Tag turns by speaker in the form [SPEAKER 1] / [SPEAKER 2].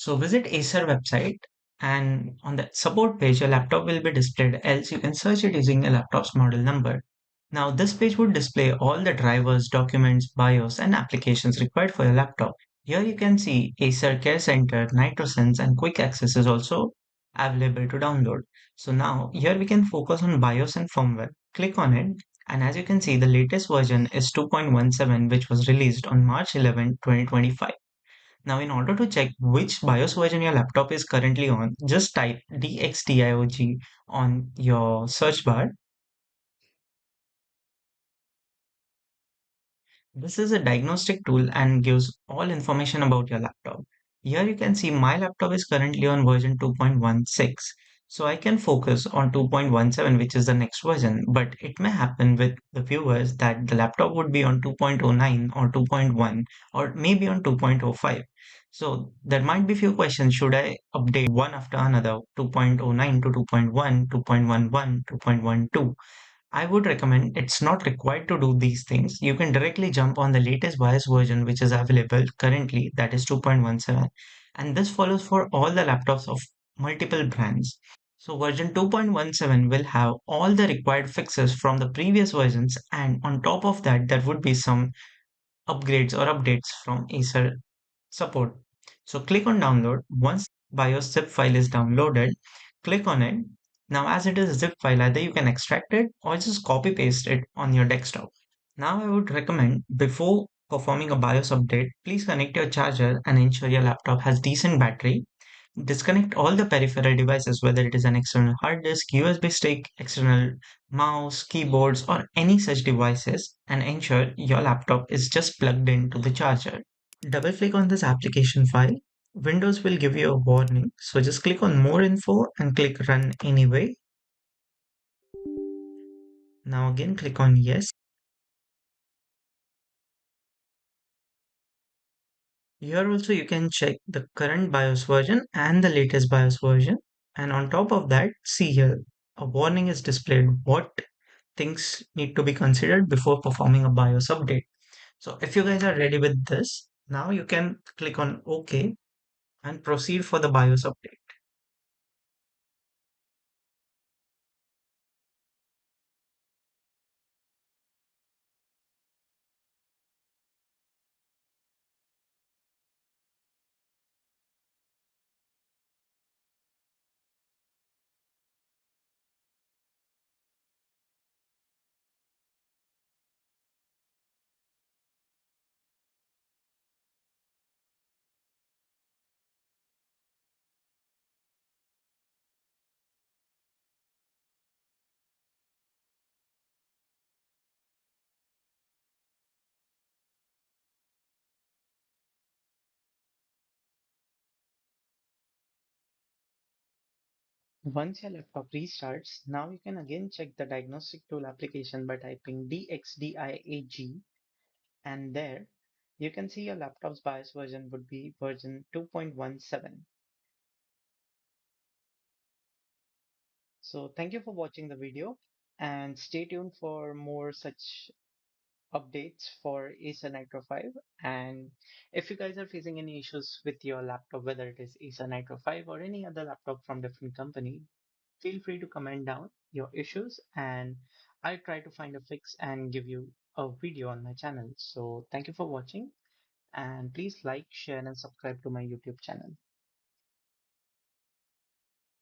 [SPEAKER 1] So visit Acer website and on the support page, your laptop will be displayed, else you can search it using your laptop's model number. Now this page would display all the drivers, documents, BIOS and applications required for your laptop. Here you can see Acer Care Center, NitroSense and Quick Access is also available to download. So now here we can focus on BIOS and firmware. Click on it and as you can see the latest version is 2.17 which was released on March 11, 2025. Now, in order to check which BIOS version your laptop is currently on, just type DXDIOG on your search bar. This is a diagnostic tool and gives all information about your laptop. Here you can see my laptop is currently on version 2.16. So I can focus on 2.17, which is the next version, but it may happen with the viewers that the laptop would be on 2.09 or 2.1 or maybe on 2.05. So there might be few questions. Should I update one after another, 2.09 to 2.1, 2.11, 2.12? I would recommend it's not required to do these things. You can directly jump on the latest BIOS version which is available currently, that is 2.17. And this follows for all the laptops of multiple brands. So version 2.17 will have all the required fixes from the previous versions, and on top of that, there would be some upgrades or updates from Acer support. So click on download. Once BIOS zip file is downloaded, click on it. Now as it is a zip file, either you can extract it or just copy paste it on your desktop. Now I would recommend before performing a BIOS update, please connect your charger and ensure your laptop has decent battery. Disconnect all the peripheral devices, whether it is an external hard disk, USB stick, external mouse, keyboards, or any such devices, and ensure your laptop is just plugged into the charger. Double click on this application file. Windows will give you a warning. So just click on more info and click run anyway. Now again click on yes. Here also you can check the current BIOS version and the latest BIOS version. And on top of that, see here, a warning is displayed what things need to be considered before performing a BIOS update. So if you guys are ready with this, now you can click on OK and proceed for the BIOS update. Once your laptop restarts, now you can again check the diagnostic tool application by typing DXDIAG, and there you can see your laptop's BIOS version would be version 2.17. So thank you for watching the video and stay tuned for more such updates for Acer Nitro 5. And if you guys are facing any issues with your laptop, whether it is Acer Nitro 5 or any other laptop from different company, feel free to comment down your issues and I'll try to find a fix and give you a video on my channel. So thank you for watching and please like, share and subscribe to my YouTube channel.